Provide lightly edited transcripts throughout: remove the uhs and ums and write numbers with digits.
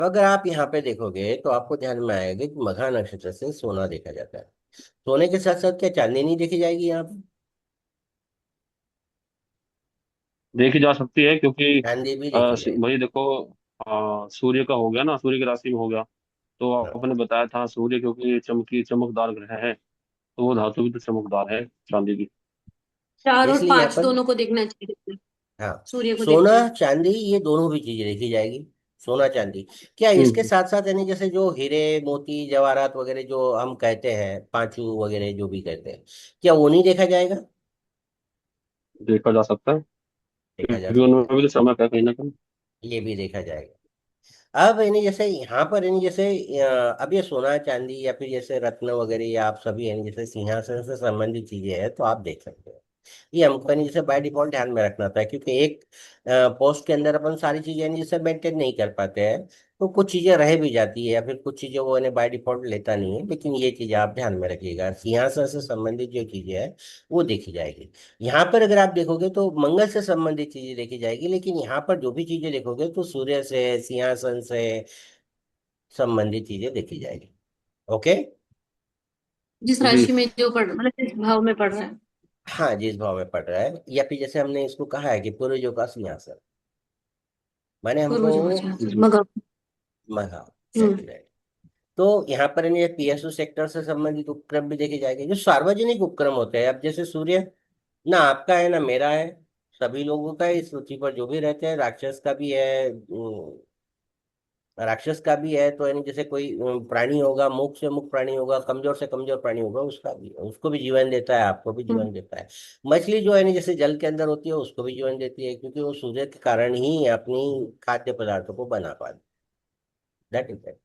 तो अगर आप यहाँ पे देखोगे तो आपको ध्यान में आएगा कि मघा नक्षत्र से सोना देखा जाता है। सोने के साथ साथ क्या चांदी नहीं देखी जाएगी यहाँ पे? देखी जा सकती है, क्योंकि चांदी भी देखी जाएगी। भाई देखो, सूर्य का हो गया ना, सूर्य की राशि में हो गया। तो हाँ। आपने बताया था सूर्य क्योंकि चमकी चमकदार ग्रह है, तो वो धातु भी तो चमकदार है चांदी की। 4 और इसलिए यहाँ 5 पर दोनों को देखना चाहिए। हाँ, सूर्य को सोना देखते हैं। चांदी ये दोनों भी चीजें देखी जाएगी। सोना चांदी क्या इसके हम्म। साथ साथ यानी जैसे जो हीरे मोती जवाहरात वगैरह जो हम कहते हैं, पांचू वगैरह जो भी कहते हैं, क्या वो नहीं देखा जाएगा? देखा जा सकता है, देखा जा क्योंकि उनमें सकता है। भी तो चमक है कहीं ना कहीं। ये भी देखा जाएगा। अब यानी जैसे यहाँ पर यानी जैसे अब ये सोना चांदी या फिर जैसे रत्न वगैरह या आप सभी यानी जैसे सिंहासन से संबंधित चीजें हैं तो आप देख सकते हो। ये हमको यानी जैसे बाय डिफॉल्ट ध्यान में रखना था, क्योंकि एक पोस्ट के अंदर अपन सारी चीजें यानी जैसे मेंटेन नहीं कर पाते हैं। तो कुछ चीजें रह भी जाती है या फिर कुछ चीजें वो यानी बाय डिफॉल्ट लेता नहीं है, लेकिन ये चीजें आप ध्यान में रखिएगा, सिंहासन से संबंधित जो चीजें हैं वो देखी जाएगी। यहाँ पर अगर आप देखोगे तो मंगल से संबंधित चीजें देखी जाएगी, लेकिन यहाँ पर जो भी चीजें देखोगे तो सूर्य से सिंहासन से संबंधित चीजें देखी जाएगी। ओके। जिस जी। राशि में जो पढ़ मतलब जिस भाव में पढ़ रहा है। हाँ, जिस भाव में पड़ रहा है या फिर जैसे हमने इसको कहा है कि पूर्वजों का सिंहासन, माने हमको पूर्वजों का सिंहासन जी। मगध। महा हम्म। Right right. तो यहाँ पर ये पीएसयू सेक्टर से संबंधित उपक्रम भी देखे जाएंगे, जो सार्वजनिक उपक्रम होते हैं। अब जैसे सूर्य ना आपका है ना मेरा है, सभी लोगों का है इस पृथ्वी पर जो भी रहते हैं, राक्षस का भी है, राक्षस का भी है। तो यानी जैसे कोई प्राणी होगा, मुख से मुख प्राणी होगा, कमजोर से कमजोर प्राणी होगा, उसका भी है, उसको भी जीवन देता है, आपको भी हम्म। जीवन देता है। मछली जो है ना जैसे जल के अंदर होती है उसको भी जीवन देती है, क्योंकि वो सूर्य के कारण ही अपनी खाद्य पदार्थों को बना पाती है। That is.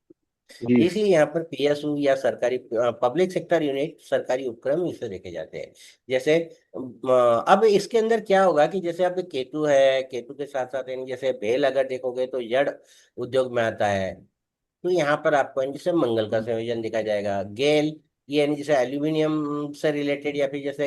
जी। इसलिए यहाँ पर पीएसयू या सरकारी पब्लिक सेक्टर यूनिट, सरकारी उपक्रम इसे देखे जाते हैं। जैसे अब इसके अंदर क्या होगा कि जैसे अब केतु है, केतु के साथ साथ यानी जैसे बेल अगर देखोगे तो जड़ उद्योग में आता है। तो यहाँ पर आपको यानी जैसे मंगल का संयोजन दिखा जाएगा। गेल ये यानी जैसे एल्यूमिनियम से रिलेटेड या फिर जैसे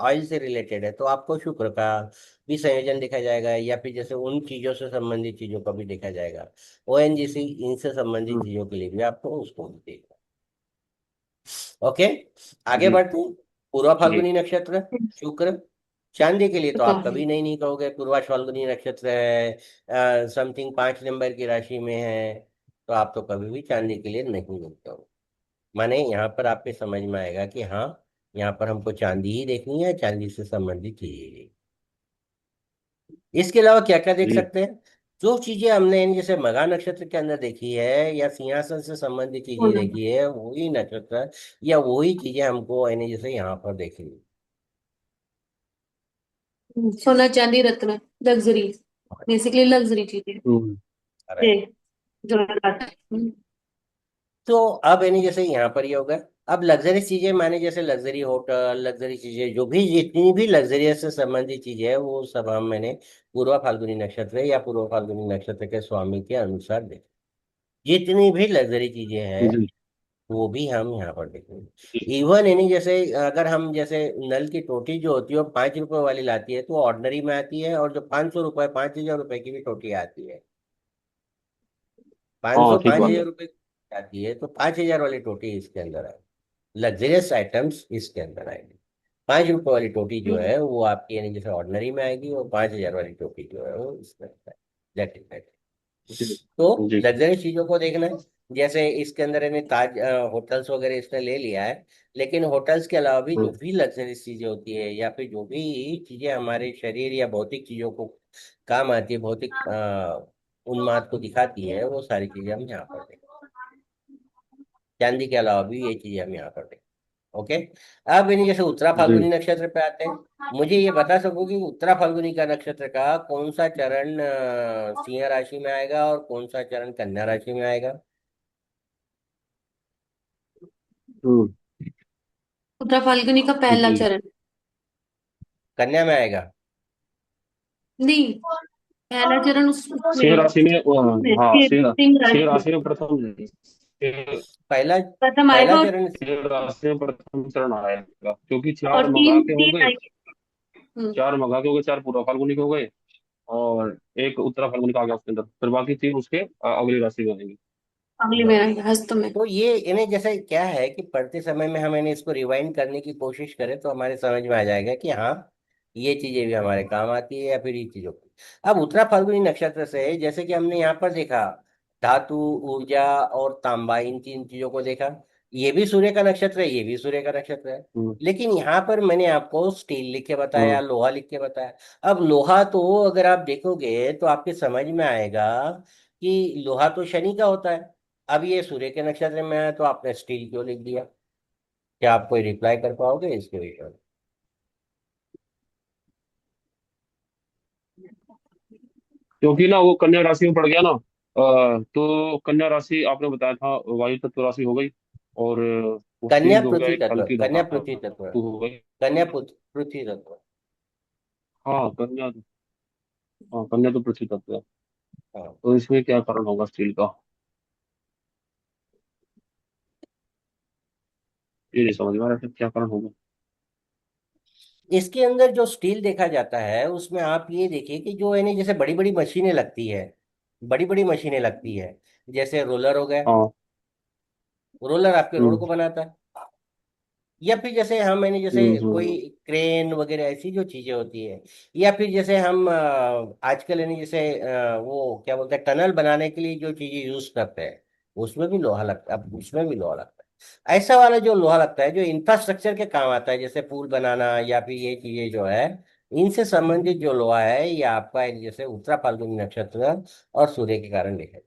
ऑयल से रिलेटेड है तो आपको शुक्र का भी संयोजन देखा जाएगा, या फिर जैसे उन चीजों से संबंधित चीजों का भी देखा जाएगा। ओएनजीसी इनसे संबंधित हम्म। चीजों के लिए भी आपको उसको भी देखना। ओके। आगे जी। बढ़ते हैं। पूर्वा जी। फाल्गुनी नक्षत्र, शुक्र। चांदी के लिए तो तो आप कभी नहीं नहीं कहोगे पूर्वा फाल्गुनी नक्षत्र है, समथिंग 5 नंबर की राशि में है, तो आप तो कभी भी चांदी के लिए नहीं बोलते हो। माने यहाँ पर आपके समझ में आएगा कि हाँ, यहाँ पर हमको चांदी ही देखनी है, चांदी से संबंधित चीजें। इसके अलावा क्या क्या देख जी। सकते हैं? जो चीजें हमने इन जैसे मघा नक्षत्र के अंदर देखी है या सिंहासन से संबंधित चीजें सोना। देखी है, वही नक्षत्र या वही चीजें हमको यानी जैसे यहाँ पर देखनी सोना चांदी रत्न लग्जरी। बेसिकली लग्जरी चीजें। हम्म। ये है। जवाहरात। तो अब यानी जैसे यहाँ पर ये होगा। अब लग्जरी चीजें माने जैसे लग्जरी होटल, लग्जरी चीजें जो भी जितनी भी लग्जरियस से संबंधित चीजें है वो सब हम मैंने पूर्वा फाल्गुनी नक्षत्र या पूर्व फाल्गुनी नक्षत्र के स्वामी के अनुसार देखें। जितनी भी लग्जरी चीजें हैं जी। वो भी हम यहाँ पर जी। देखेंगे। इवन यानी जैसे अगर हम जैसे नल की टोटी जो होती है वो 5 रुपए वाली लाती है तो ऑर्डनरी में आती है, और जो 500 रुपए 5,000 रुपए की भी टोटी आती है, पाँच हाँ, सौ ठीक पाँच बात है। हजार रुपए की आती है, तो 5,000 वाली टोटी इसके अंदर है। लग्जरियस आइटम्स इसके अंदर आएंगे। 5 रुपए वाली टोटी जो है वो आपकी यानी जैसे ऑर्डनरी में आएगी, और 5,000 वाली टोटी जो है वो इसमें आएगी। That is. जी। तो जी। लग्जरी चीजों को देखना है। जैसे इसके अंदर यानी ताज होटल्स वगैरह इसने ले लिया है, लेकिन होटल्स के अलावा भी जो हम्म। भी लग्जरी चीजें होती है या फिर जो भी चीजें हमारे शरीर या भौतिक चीजों को काम आती है, भौतिक उन्माद को दिखाती है, वो सारी चीजें हम यहाँ पर देखें। चांदी के अलावा भी ये चीजें हम यहाँ पर देखें। ओके। अब यानी जैसे उत्तरा जी। फाल्गुनी नक्षत्र पे आते हैं। मुझे ये बता सको कि उत्तरा फाल्गुनी का नक्षत्र का कौन सा चरण सिंह राशि में आएगा और कौन सा चरण कन्या राशि में आएगा? हम्म। उत्तरा फाल्गुनी का पहला जी। चरण। कन्या में आएगा। नहीं, पहला चरण उसमें सिंह राशि में हाँ, सिंह सिंह राशि। राशि में प्रथम नहीं, पहला प्रथम पहला आएगा और चरण। सिंह राशि में प्रथम चरण आएगा, क्योंकि और चार मगा तीन के हो तीन गए। आएंगे। हम्म। चार मगा के हो गए, चार पूर्व फाल्गुनी के हो गए, और एक उत्तरा फाल्गुनी का आ गया उसके अंदर, फिर बाकी तीन उसके अगली राशि में आएंगे। अगली में आएंगे हस्त में। तो ये इन्हें जैसे क्या है कि पढ़ते समय में हम इन्हें इसको रिवाइंड करने की कोशिश करें तो हमारे समझ में आ जाएगा कि हाँ ये चीजें भी हमारे काम आती है या फिर ये चीजों की। अब उत्तरा फाल्गुनी नक्षत्र से जैसे कि हमने यहाँ पर देखा धातु, ऊर्जा और तांबा, इन तीन चीजों को देखा। ये भी सूर्य का नक्षत्र है, ये भी सूर्य का नक्षत्र है। हम्म। लेकिन यहाँ पर मैंने आपको स्टील लिख के बताया, हम्म। लोहा लिख के बताया। अब लोहा तो अगर आप देखोगे तो आपके समझ में आएगा कि लोहा तो शनि का होता है। अब ये सूर्य के नक्षत्र में है तो आपने स्टील क्यों लिख दिया? क्या आप कोई रिप्लाई कर पाओगे इसके विषय में? क्योंकि ना वो कन्या राशि में पड़ गया ना, तो कन्या राशि आपने बताया था वायु तत्व राशि हो गई, और वो कन्या स्टील हो गया, पृथ्वी एक तत्व, हल्की कन्या पृथ्वी तत्व, धातु हो गई। कन्या पृथ्वी तत्व। हाँ कन्या, हाँ कन्या तो पृथ्वी तत्व है। हाँ। तो इसमें क्या कारण होगा स्टील का, ये नहीं समझ में आ रहा है क्या कारण होगा। इसके अंदर जो स्टील देखा जाता है उसमें आप ये देखिए कि जो यानी जैसे बड़ी बड़ी मशीनें लगती है, बड़ी बड़ी मशीनें लगती है, जैसे रोलर हो गया। हाँ। रोलर आपके रोड हम्म। को बनाता है। या फिर जैसे हम यानी जैसे कोई क्रेन वगैरह ऐसी जो चीजें होती है। या फिर जैसे हम आजकल यानी जैसे वो क्या बोलते हैं टनल बनाने के लिए जो चीजें यूज करते हैं उसमें भी लोहा लगता है। अब उसमें भी लोहा लगता है। ऐसा वाला जो लोहा लगता है जो इंफ्रास्ट्रक्चर के काम आता है, जैसे पुल बनाना या फिर ये चीजें जो है, इनसे संबंधित जो लोहा है ये आपका यानी जैसे उत्तरा फाल्गुनी नक्षत्र और सूर्य के कारण देखा जाए।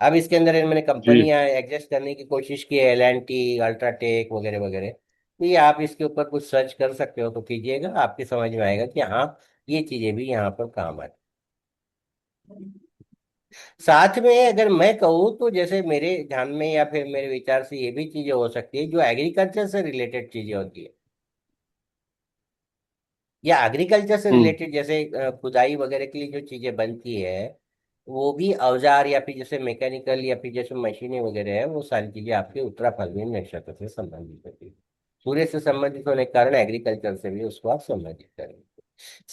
अब इसके अंदर मैंने जी। कंपनियां एडजस्ट करने की कोशिश की है, L&T, अल्ट्राटेक वगैरह वगैरह। तो ये आप इसके ऊपर कुछ सर्च कर सकते हो तो कीजिएगा, आपकी समझ में आएगा कि हाँ ये चीजें भी यहाँ पर काम आती। साथ में अगर मैं कहूँ तो जैसे मेरे ध्यान में या फिर मेरे विचार से ये भी चीजें हो सकती है जो एग्रीकल्चर से रिलेटेड चीजें होती है, या एग्रीकल्चर से हम्म। रिलेटेड जैसे खुदाई वगैरह के लिए जो चीजें बनती है वो भी औजार या फिर जैसे मैकेनिकल या फिर जैसे मशीनें वगैरह है, वो सारी चीजें आपके उत्तरा फाल्गुनी नक्षत्र से संबंधित होती है। सूर्य से संबंधित होने के कारण एग्रीकल्चर से भी उसको आप संबंधित करेंगे।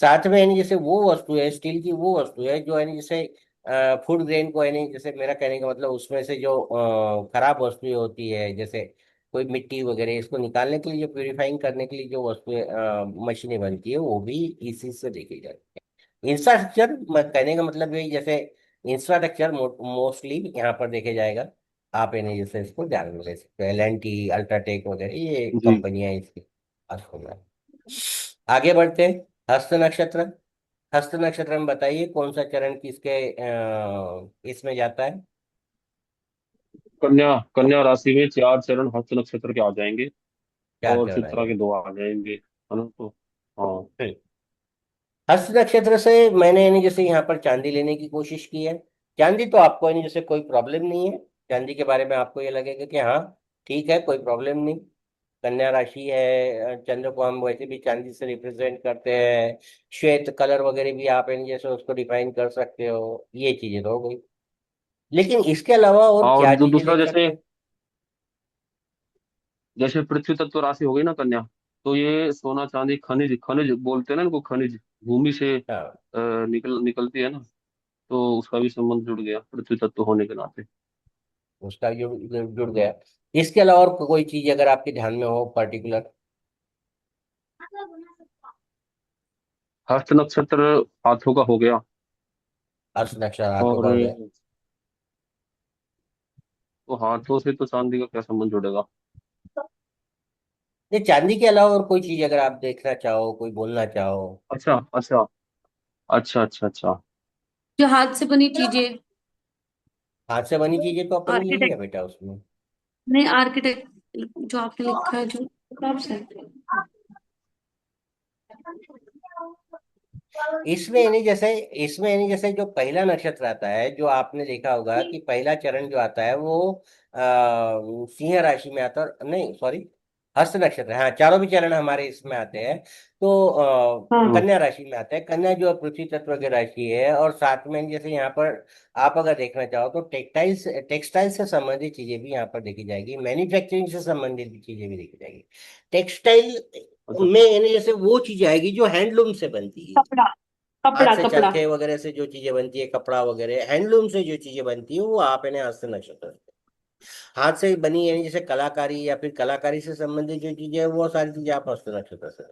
साथ में यानी जैसे वो वस्तु है, स्टील की वो वस्तु है जो यानी जैसे फूड ग्रेन को यानी जैसे मेरा कहने का मतलब उसमें से जो खराब वस्तुएं होती है, जैसे कोई मिट्टी वगैरह, इसको निकालने के लिए जो प्यूरिफाइंग करने के लिए जो वस्तुएं मशीनें बनती है वो भी इसी से देखी जाती है। इंफ्रास्ट्रक्चर कहने का मतलब यही जैसे इंफ्रास्ट्रक्चर मोस्टली यहाँ पर देखे जाएगा। आप इन्हें जैसे इसको ध्यान में ले सकते हो, L&T, अल्ट्राटेक वगैरह ये जी। कंपनियां इसकी आपको में। आगे बढ़ते हैं। हस्त नक्षत्र। हस्त नक्षत्र में बताइए कौन सा चरण किसके इसमें जाता है? कन्या, कन्या राशि में चार चरण हस्त नक्षत्र के आ जाएंगे, चार और चरण आ चित्रा के जाएंगे। दो आ जाएंगे, है ना। तो हाँ। हम्म। हस्त नक्षत्र से मैंने यानी जैसे यहाँ पर चांदी लेने की कोशिश की है। चांदी तो आपको यानी जैसे कोई प्रॉब्लम नहीं है। चांदी के बारे में आपको ये लगेगा कि हाँ ठीक है, कोई प्रॉब्लम नहीं। कन्या राशि है, चंद्र को हम वैसे भी चांदी से रिप्रेजेंट करते हैं। श्वेत कलर वगैरह भी आप यानी जैसे उसको डिफाइन कर सकते हो। ये चीजें तो हो गई, लेकिन इसके अलावा और और क्या जो चीजें दूसरा, देख जैसे सकते हैं? जैसे पृथ्वी तत्व राशि हो गई ना कन्या, तो ये सोना चांदी खनिज, खनिज बोलते हैं ना इनको, खनिज भूमि से हाँ, निकलती है ना, तो उसका भी संबंध जुड़ गया पृथ्वी तत्व होने के नाते। उसका जुड़ गया। इसके अलावा और कोई चीज अगर आपके ध्यान में हो पर्टिकुलर? हस्त नक्षत्र हाथों का हो गया, अर्थ नक्षत्र हाथों और का हो गया। तो हाथों से तो चांदी का क्या संबंध जुड़ेगा। ये चांदी के अलावा और कोई चीज अगर आप देखना चाहो, कोई बोलना चाहो? अच्छा अच्छा, अच्छा अच्छा अच्छा। जो हाथ से बनी चीजें। हाथ से बनी चीजें तो अपन ने ले लिया आर्किटेक्ट, बेटा उसमें। नहीं आर्किटेक्ट जो आपने लिखा है जो कब से। इसमें यानी जैसे जो पहला नक्षत्र आता है, जो आपने देखा होगा कि पहला चरण जो आता है वो सिंह राशि में आता है, नहीं सॉरी, हस्त नक्षत्र, हाँ चारों भी चरण हमारे इसमें आते हैं। तो हम्म। कन्या राशि में आता है। कन्या जो पृथ्वी तत्व की राशि है, और साथ में जैसे यहाँ पर आप अगर देखना चाहो तो टेक्सटाइल्स, टेक्सटाइल से संबंधित चीजें भी यहाँ पर देखी जाएगी, मैन्युफैक्चरिंग से संबंधित चीजें भी देखी जाएगी। टेक्सटाइल अच्छा। में यानी जैसे वो चीज आएगी जो हैंडलूम से बनती है, कपड़ा, हाथ कपड़ा, से कपड़ा। चरखे वगैरह से जो चीजें बनती है, कपड़ा वगैरह हैंडलूम से जो चीजें बनती है वो आप इन्हें हस्त नक्षत्र। हाथ से बनी यानी जैसे कलाकारी या फिर कलाकारी से संबंधित जो चीजें है वो सारी चीजें आप हस्त नक्षत्र से।